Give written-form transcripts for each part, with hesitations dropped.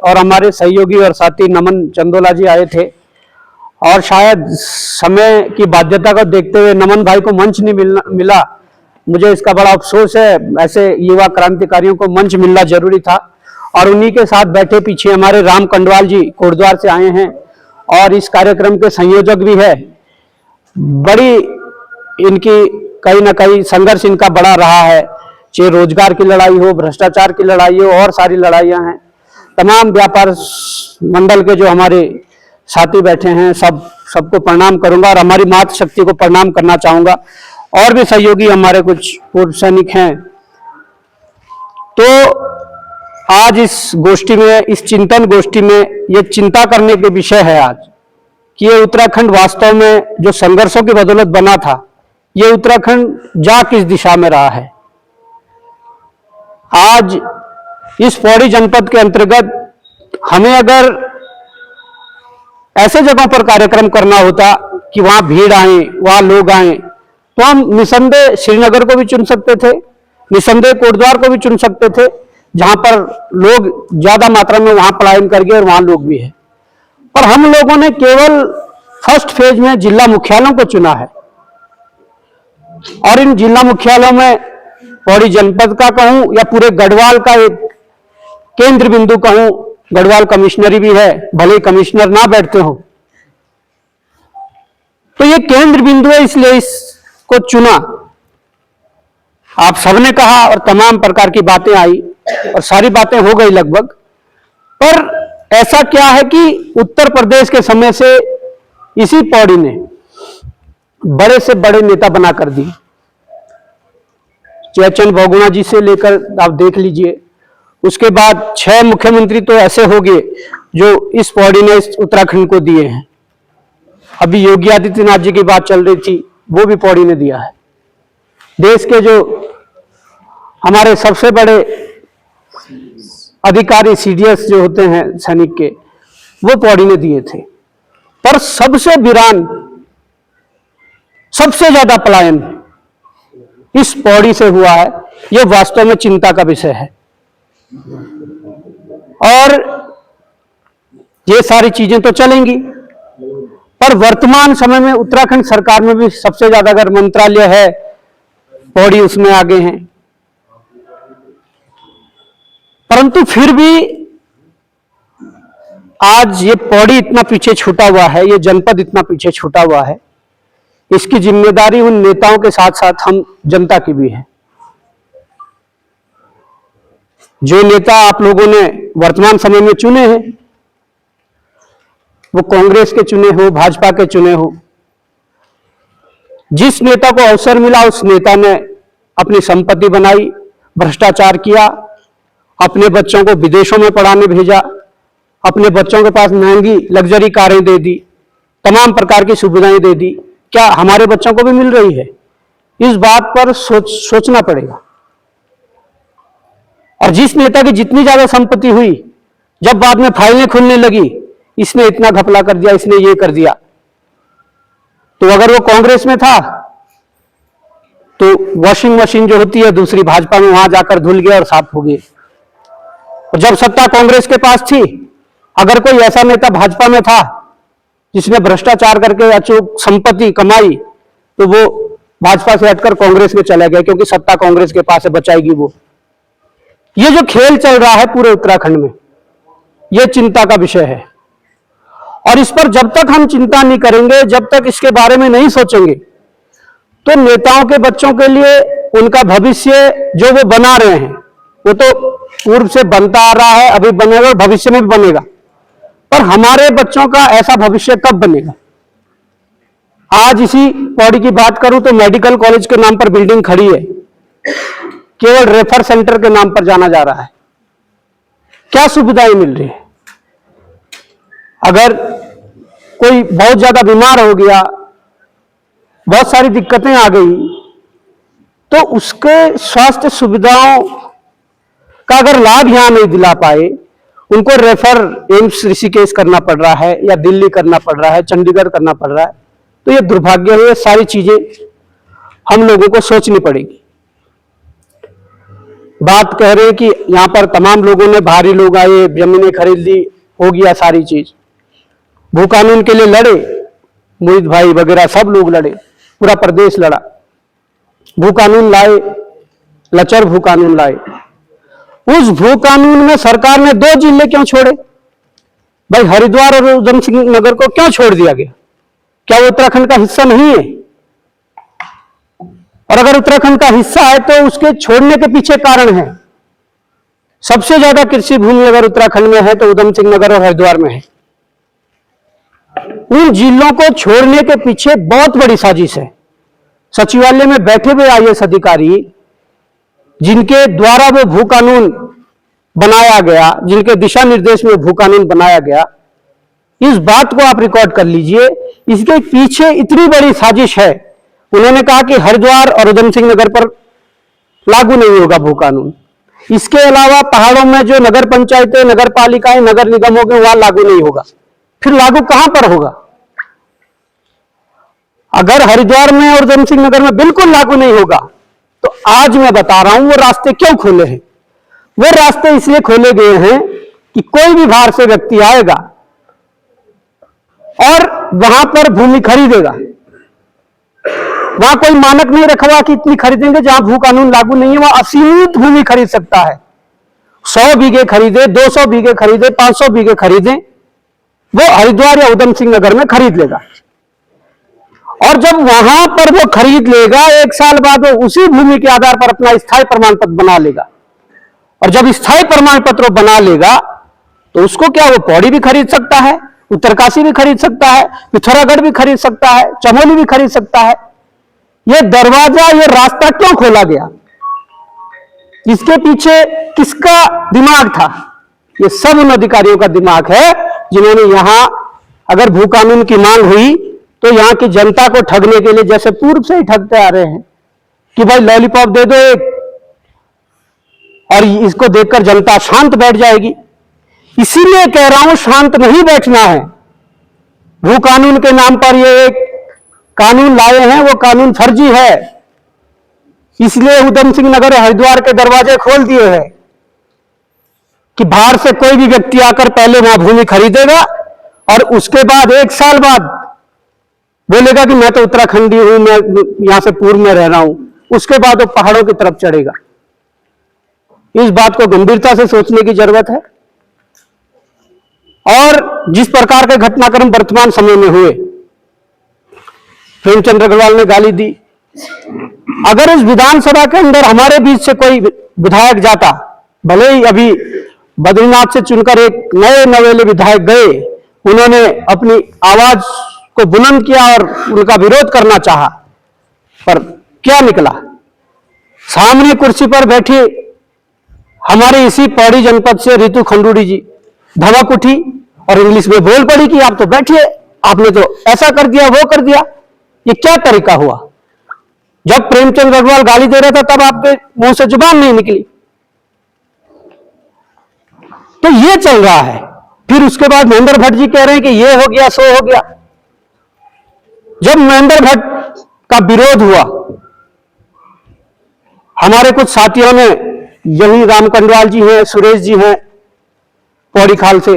और हमारे सहयोगी और साथी नमन चंदोला जी आए थे, और शायद समय की बाध्यता को देखते हुए नमन भाई को मंच नहीं मिला। मुझे इसका बड़ा अफसोस है। ऐसे युवा क्रांतिकारियों को मंच मिलना जरूरी था। और उन्हीं के साथ बैठे पीछे हमारे राम कंडवाल जी कोटद्वार से आए हैं और इस कार्यक्रम के संयोजक भी है। बड़ी इनकी कहीं ना कहीं संघर्ष इनका बड़ा रहा है, चाहे रोजगार की लड़ाई हो, भ्रष्टाचार की लड़ाई हो, और सारी लड़ाइयां हैं। तमाम व्यापार मंडल के जो हमारे साथी बैठे हैं, सबको प्रणाम करूंगा और हमारी मातृशक्ति को प्रणाम करना चाहूंगा। और भी सहयोगी हमारे कुछ पूर्व सैनिक हैं। तो आज इस गोष्ठी में, इस चिंतन गोष्ठी में, ये चिंता करने के विषय है आज कि ये उत्तराखंड वास्तव में जो संघर्षों की बदौलत बना था, ये उत्तराखंड जा किस दिशा में रहा है। आज इस पौड़ी जनपद के अंतर्गत हमें अगर ऐसे जगहों पर कार्यक्रम करना होता कि वहां भीड़ आए, वहां लोग आए, तो हम निसंदेह श्रीनगर को भी चुन सकते थे, निसंदेह कोटद्वार को भी चुन सकते थे, जहां पर लोग ज्यादा मात्रा में वहां पलायन कर गए और वहां लोग भी है। पर हम लोगों ने केवल फर्स्ट फेज में जिला मुख्यालयों को चुना है। और इन जिला मुख्यालयों में पौड़ी जनपद का कहूं या पूरे गढ़वाल का एक केंद्र बिंदु कहूं, गढ़वाल कमिश्नरी भी है, भले कमिश्नर ना बैठते हो, तो ये केंद्र बिंदु है, इसलिए इसको चुना। आप सबने कहा और तमाम प्रकार की बातें आई और सारी बातें हो गई लगभग। पर ऐसा क्या है कि उत्तर प्रदेश के समय से इसी पौड़ी ने बड़े से बड़े नेता बना कर दिए। जयचंद बहुगुणा जी से लेकर आप देख लीजिए, उसके बाद 6 मुख्यमंत्री तो ऐसे हो गए जो इस पौड़ी ने इस उत्तराखंड को दिए हैं। अभी योगी आदित्यनाथ जी की बात चल रही थी, वो भी पौड़ी ने दिया है। देश के जो हमारे सबसे बड़े अधिकारी सीडीएस जो होते हैं सैनिक के, वो पौड़ी ने दिए थे। पर सबसे वीरान, सबसे ज्यादा पलायन इस पौड़ी से हुआ है। यह वास्तव में चिंता का विषय है। और ये सारी चीजें तो चलेंगी, पर वर्तमान समय में उत्तराखंड सरकार में भी सबसे ज्यादा अगर मंत्रालय है, पौड़ी उसमें आगे हैं। परंतु फिर भी आज ये पौड़ी इतना पीछे छूटा हुआ है, ये जनपद इतना पीछे छूटा हुआ है, इसकी जिम्मेदारी उन नेताओं के साथ साथ हम जनता की भी है। जो नेता आप लोगों ने वर्तमान समय में चुने हैं, वो कांग्रेस के चुने हो, भाजपा के चुने हो, जिस नेता को अवसर मिला उस नेता ने अपनी संपत्ति बनाई, भ्रष्टाचार किया, अपने बच्चों को विदेशों में पढ़ाने भेजा, अपने बच्चों के पास महंगी लग्जरी कारें दे दी, तमाम प्रकार की सुविधाएं दे दी। क्या हमारे बच्चों को भी मिल रही है? इस बात पर सोचना पड़ेगा। और जिस नेता की जितनी ज्यादा संपत्ति हुई, जब बाद में फाइलें खुलने लगी, इसने इतना घपला कर दिया, इसने ये कर दिया, तो अगर वो कांग्रेस में था तो वॉशिंग मशीन जो होती है दूसरी भाजपा में, वहां जाकर धुल गया और साफ हो गए। और जब सत्ता कांग्रेस के पास थी, अगर कोई ऐसा नेता भाजपा में था जिसने भ्रष्टाचार करके अचूक संपत्ति कमाई, तो वो भाजपा से हटकर कांग्रेस में चला गया, क्योंकि सत्ता कांग्रेस के पास है, बचाएगी वो। ये जो खेल चल रहा है पूरे उत्तराखंड में, ये चिंता का विषय है। और इस पर जब तक हम चिंता नहीं करेंगे, जब तक इसके बारे में नहीं सोचेंगे, तो नेताओं के बच्चों के लिए उनका भविष्य जो वो बना रहे हैं, वो तो पूर्व से बनता आ रहा है, अभी बनेगा और भविष्य में भी बनेगा, पर हमारे बच्चों का ऐसा भविष्य कब बनेगा? आज इसी पौड़ी की बात करूं तो मेडिकल कॉलेज के नाम पर बिल्डिंग खड़ी है, केवल रेफर सेंटर के नाम पर जाना जा रहा है। क्या सुविधाएं मिल रही है? अगर कोई बहुत ज्यादा बीमार हो गया, बहुत सारी दिक्कतें आ गई, तो उसके स्वास्थ्य सुविधाओं का अगर लाभ यहां नहीं दिला पाए, उनको रेफर एम्स ऋषिकेश करना पड़ रहा है, या दिल्ली करना पड़ रहा है, चंडीगढ़ करना पड़ रहा है, तो ये दुर्भाग्य है। सारी चीजें हम लोगों को सोचनी पड़ेगी। बात कह रहे हैं कि यहां पर तमाम लोगों ने, भारी लोग आए, जमीनें खरीद ली, हो गया सारी चीज। भू कानून के लिए लड़े, मोहित भाई वगैरह सब लोग लड़े, पूरा प्रदेश लड़ा, भू कानून लाए, लचर भू कानून लाए। उस भू कानून में सरकार ने 2 जिले क्यों छोड़े भाई? हरिद्वार और उधम सिंह नगर को क्यों छोड़ दिया गया? क्या वो उत्तराखंड का हिस्सा नहीं है? और अगर उत्तराखंड का हिस्सा है तो उसके छोड़ने के पीछे कारण है। सबसे ज्यादा कृषि भूमि अगर उत्तराखंड में है तो उधम सिंह नगर और हरिद्वार में है। उन जिलों को छोड़ने के पीछे बहुत बड़ी साजिश है। सचिवालय में बैठे हुए आईएएस अधिकारी, जिनके द्वारा वो भू कानून बनाया गया, जिनके दिशा निर्देश में भू कानून बनाया गया, इस बात को आप रिकॉर्ड कर लीजिए। इसके पीछे इतनी बड़ी साजिश है। उन्होंने कहा कि हरिद्वार और उधम सिंह नगर पर लागू नहीं होगा भू कानून। इसके अलावा पहाड़ों में जो नगर पंचायतें, नगर पालिकाएं, नगर निगम होंगे वहां लागू नहीं होगा। फिर लागू कहां पर होगा? अगर हरिद्वार में और उधम सिंह नगर में बिल्कुल लागू नहीं होगा तो आज मैं बता रहा हूं वो रास्ते क्यों खोले हैं। वो रास्ते इसलिए खोले गए हैं कि कोई भी बाहर से व्यक्ति आएगा और वहां पर भूमि खरीदेगा। वहां कोई मानक नहीं रखा हुआ कि इतनी खरीदेंगे। जहां भू कानून लागू नहीं है वहां असीमित भूमि खरीद सकता है। 100 बीघे खरीदे, 200 बीघे खरीदे, 500 बीघे खरीदे, वो हरिद्वार या उधम सिंह नगर में खरीद लेगा। और जब वहां पर वो खरीद लेगा, 1 साल बाद वो उसी भूमि के आधार पर अपना स्थायी प्रमाण पत्र बना लेगा। और जब स्थायी प्रमाण पत्र बना लेगा तो उसको क्या, वो पौड़ी भी खरीद सकता है, उत्तरकाशी भी खरीद सकता है, पिथौरागढ़ भी खरीद सकता है, चमोली भी खरीद सकता है। ये दरवाजा, ये रास्ता क्यों खोला गया? इसके पीछे किसका दिमाग था? ये सब उन अधिकारियों का दिमाग है जिन्होंने यहां, अगर भू कानून की मांग हुई तो यहां की जनता को ठगने के लिए, जैसे पूर्व से ही ठगते आ रहे हैं कि भाई लॉलीपॉप दे दो एक, और इसको देखकर जनता शांत बैठ जाएगी। इसीलिए कह रहा हूं शांत नहीं बैठना है। भू कानून के नाम पर ये एक कानून लाए हैं, वो कानून फर्जी है। इसलिए उधम सिंह नगर और हरिद्वार के दरवाजे खोल दिए हैं कि बाहर से कोई भी व्यक्ति आकर पहले वहां भूमि खरीदेगा और उसके बाद 1 साल बाद बोलेगा कि मैं तो उत्तराखंडी हूं, मैं यहां से पूर्व में रह रहा हूं। उसके बाद वो पहाड़ों की तरफ चढ़ेगा। इस बात को गंभीरता से सोचने की जरूरत है। और जिस प्रकार के घटनाक्रम वर्तमान समय में हुए, प्रेमचंद अग्रवाल ने गाली दी। अगर इस विधानसभा के अंदर हमारे बीच से कोई विधायक जाता, भले ही अभी बद्रीनाथ से चुनकर एक नए नवेले विधायक गए, उन्होंने अपनी आवाज को बुलंद किया और उनका विरोध करना चाहा, पर क्या निकला? सामने कुर्सी पर बैठी हमारे इसी पौड़ी जनपद से रितु खंडूड़ी जी धमक उठी और इंग्लिश में बोल पड़ी कि आप तो बैठिए, आपने तो ऐसा कर दिया, वो कर दिया। ये क्या तरीका हुआ? जब प्रेमचंद अग्रवाल गाली दे रहा था तब आपके मुंह से जुबान नहीं निकली। तो ये चल रहा है। फिर उसके बाद महेंद्र भट्ट जी कह रहे हैं कि ये हो गया, सो हो गया। जब महेंद्र भट्ट का विरोध हुआ, हमारे कुछ साथियों ने, यही राम कंडवाल जी हैं, सुरेश जी हैं पौड़ी खाल से,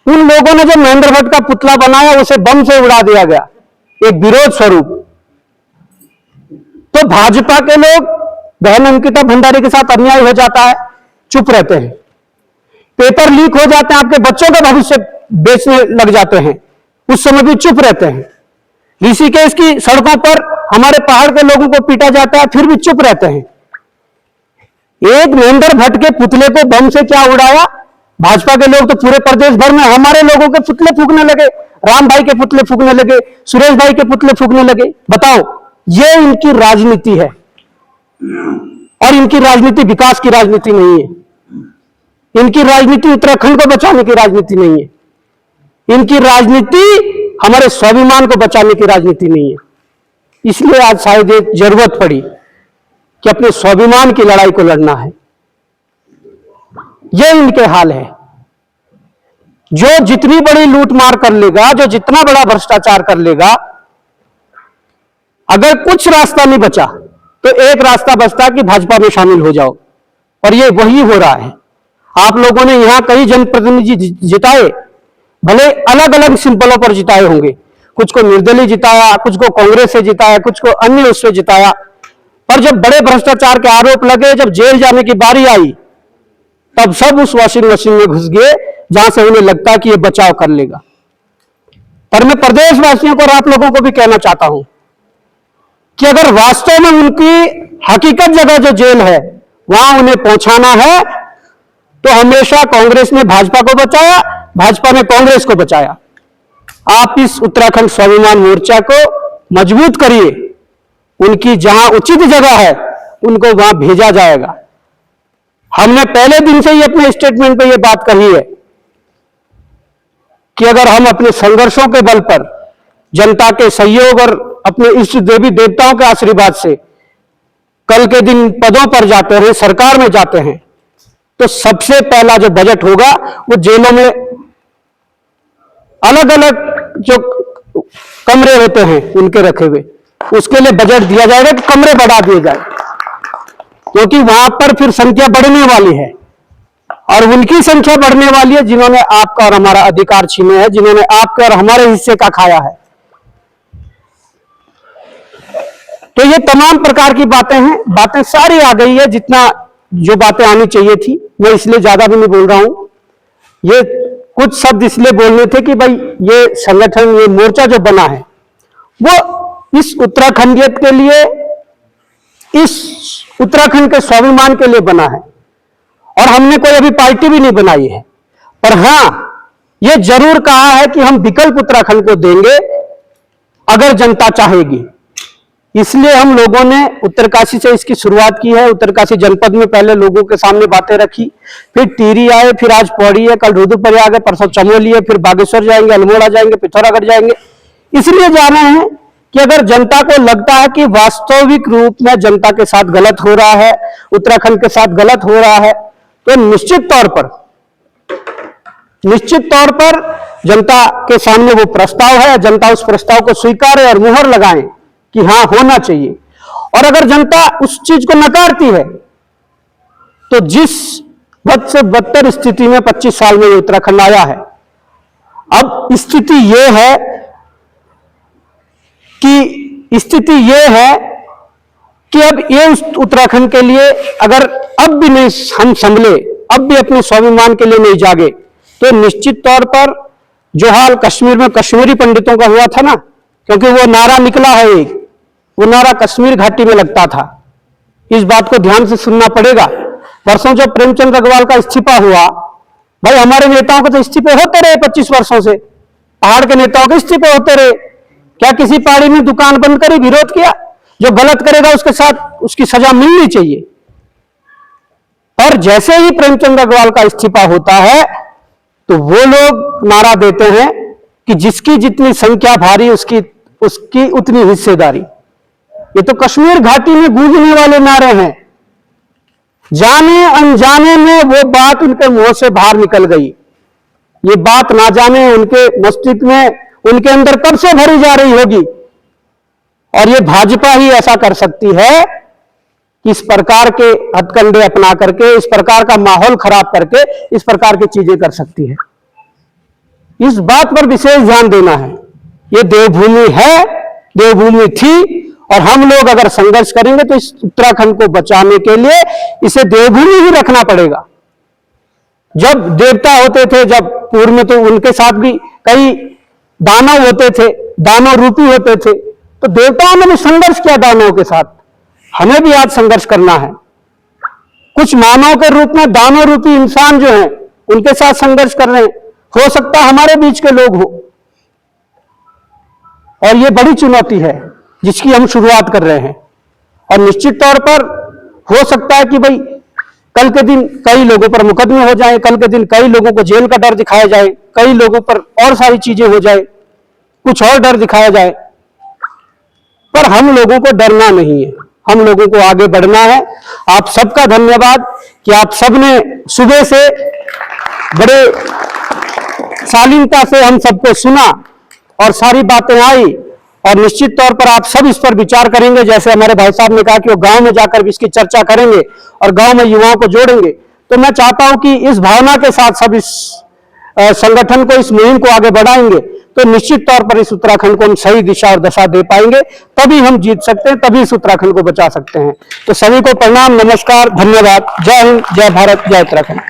उन लोगों ने जब महेंद्र भट्ट का पुतला बनाया उसे बम से उड़ा दिया गया, एक विरोध स्वरूप। तो भाजपा के लोग, बहन अंकिता भंडारी के साथ अन्याय हो जाता है, चुप रहते हैं। पेपर लीक हो जाते हैं, आपके बच्चों का भविष्य बेचने लग जाते हैं, उस समय भी चुप रहते हैं। ऋषिकेश की सड़कों पर हमारे पहाड़ के लोगों को पीटा जाता है, फिर भी चुप रहते हैं। एक महेंद्र भट्ट के पुतले को बम से क्या उड़ाया? भाजपा के लोग तो पूरे प्रदेश भर में हमारे लोगों के पुतले फूकने लगे, राम भाई के पुतले फूकने लगे, सुरेश भाई के पुतले फूकने लगे। बताओ, ये इनकी राजनीति है। और इनकी राजनीति विकास की राजनीति नहीं है। इनकी राजनीति उत्तराखंड को बचाने की राजनीति नहीं है। इनकी राजनीति हमारे स्वाभिमान को बचाने की राजनीति नहीं है। इसलिए आज शायद एक जरूरत पड़ी कि अपने स्वाभिमान की लड़ाई को लड़ना है। ये इनके हाल है। जो जितनी बड़ी लूटमार कर लेगा, जो जितना बड़ा भ्रष्टाचार कर लेगा, अगर कुछ रास्ता नहीं बचा तो एक रास्ता बचता कि भाजपा में शामिल हो जाओ। और ये वही हो रहा है। आप लोगों ने यहां कई जनप्रतिनिधि जिताए, भले अलग अलग सिंबलों पर जिताए होंगे, कुछ को निर्दलीय जिताया, कुछ को कांग्रेस से जिताया, कुछ को अन्य उससे जिताया, पर जब बड़े भ्रष्टाचार के आरोप लगे, जब जेल जाने की बारी आई, तब सब उस वॉशिंग मशीन में घुस गए जहां से उन्हें लगता कि ये बचाव कर लेगा। पर मैं प्रदेशवासियों को और आप लोगों को भी कहना चाहता हूं कि अगर वास्तव में उनकी हकीकत जगह जो जेल है वहां उन्हें पहुंचाना है, तो हमेशा कांग्रेस ने भाजपा को बचाया, भाजपा ने कांग्रेस को बचाया। आप इस उत्तराखंड स्वाभिमान मोर्चा को मजबूत करिए, उनकी जहां उचित जगह है उनको वहां भेजा जाएगा। हमने पहले दिन से ही अपने स्टेटमेंट पे ये बात कही है कि अगर हम अपने संघर्षों के बल पर, जनता के सहयोग और अपने इष्ट देवी देवताओं के आशीर्वाद से कल के दिन पदों पर जाते हैं, सरकार में जाते हैं, तो सबसे पहला जो बजट होगा वो जेलों में अलग अलग जो कमरे होते हैं उनके रखे हुए, उसके लिए बजट दिया जाएगा कि कमरे बढ़ा दिए जाए, क्योंकि वहां पर फिर संख्या बढ़ने वाली है और उनकी संख्या बढ़ने वाली है जिन्होंने आपका और हमारा अधिकार छीने हैं, जिन्होंने आपके और हमारे हिस्से का खाया है। तो ये तमाम प्रकार की बातें हैं, बातें सारी आ गई है, जितना जो बातें आनी चाहिए थी। मैं इसलिए ज्यादा भी नहीं बोल रहा हूं, ये कुछ शब्द इसलिए बोलने थे कि भाई ये संगठन, ये मोर्चा जो बना है वो इस उत्तराखंडियत के लिए, इस उत्तराखंड के स्वाभिमान के लिए बना है और हमने कोई अभी पार्टी भी नहीं बनाई है। पर हां, ये जरूर कहा है कि हम विकल्प उत्तराखंड को देंगे अगर जनता चाहेगी। इसलिए हम लोगों ने उत्तरकाशी से इसकी शुरुआत की है। उत्तरकाशी जनपद में पहले लोगों के सामने बातें रखी, फिर टिहरी आए, फिर आज पौड़ी है, कल रुद्रपुर आ गए, परसों चमोली है, फिर बागेश्वर जाएंगे, अल्मोड़ा जाएंगे, पिथौरागढ़ जाएंगे। इसलिए जा रहे हैं कि अगर जनता को लगता है कि वास्तविक रूप में जनता के साथ गलत हो रहा है, उत्तराखंड के साथ गलत हो रहा है, तो निश्चित तौर पर जनता के सामने वो प्रस्ताव है, जनता उस प्रस्ताव को स्वीकारे और मुहर लगाए कि हां होना चाहिए। और अगर जनता उस चीज को नकारती है तो जिस बद से बदतर स्थिति में 25 साल में उत्तराखंड आया है, अब स्थिति यह है कि अब ये उस उत्तराखंड के लिए अगर अब भी नहीं हम संभले, अब भी अपने स्वाभिमान के लिए नहीं जागे, तो निश्चित तौर पर जो हाल कश्मीर में कश्मीरी पंडितों का हुआ था ना, क्योंकि वो नारा निकला है एक, वो नारा कश्मीर घाटी में लगता था। इस बात को ध्यान से सुनना पड़ेगा। परसों जब प्रेमचंद अग्रवाल का इस्तीफा हुआ, भाई हमारे नेताओं के तो इस्तीफे होते रहे 25 वर्षों से, पहाड़ के नेताओं के इस्तीफे होते रहे। क्या किसी पहाड़ी में दुकान बंद करी, विरोध किया? जो गलत करेगा उसके साथ उसकी सजा मिलनी चाहिए। और जैसे ही प्रेमचंद अग्रवाल का इस्तीफा होता है तो वो लोग नारा देते हैं कि जिसकी जितनी संख्या भारी उसकी उतनी हिस्सेदारी। ये तो कश्मीर घाटी में गूंजने वाले नारे हैं। जाने अनजाने में वो बात उनके मुंह से बाहर निकल गई। ये बात ना जाने उनके मस्तिष्क में, उनके अंदर कब से भरी जा रही होगी। और ये भाजपा ही ऐसा कर सकती है कि इस प्रकार के हथकंडे अपना करके, इस प्रकार का माहौल खराब करके इस प्रकार की चीजें कर सकती है। इस बात पर विशेष ध्यान देना है। ये देवभूमि है, देवभूमि थी, और हम लोग अगर संघर्ष करेंगे तो इस उत्तराखंड को बचाने के लिए इसे देवभूमि ही रखना पड़ेगा। जब देवता होते थे, जब पूर्व में, तो उनके साथ भी कई दानव होते थे, दानव रूपी होते थे, तो देवताओं ने भी संघर्ष किया दानवों के साथ। हमें भी आज संघर्ष करना है। कुछ मानव के रूप में दानव रूपी इंसान जो हैं उनके साथ संघर्ष कर रहे हैं। हो सकता है हमारे बीच के लोग हो, और ये बड़ी चुनौती है जिसकी हम शुरुआत कर रहे हैं। और निश्चित तौर पर हो सकता है कि भाई कल के दिन कई लोगों पर मुकदमे हो जाए, कल के दिन कई लोगों को जेल का डर दिखाया जाए, कई लोगों पर और सारी चीजें हो जाए, कुछ और डर दिखाया जाए। पर हम लोगों को डरना नहीं है, हम लोगों को आगे बढ़ना है। आप सबका धन्यवाद कि आप सबने सुबह से बड़े शालीनता से हम सबको सुना और सारी बातें आई और निश्चित तौर पर आप सब इस पर विचार करेंगे, जैसे हमारे भाई साहब ने कहा कि वो गांव में जाकर भी इसकी चर्चा करेंगे और गांव में युवाओं को जोड़ेंगे। तो मैं चाहता हूं कि इस भावना के साथ सब इस संगठन को, इस मुहिम को आगे बढ़ाएंगे तो निश्चित तौर पर इस उत्तराखंड को हम सही दिशा और दशा दे पाएंगे, तभी हम जीत सकते हैं, तभी इस उत्तराखंड को बचा सकते हैं। तो सभी को प्रणाम, नमस्कार, धन्यवाद। जय हिंद, जय भारत, जय उत्तराखंड।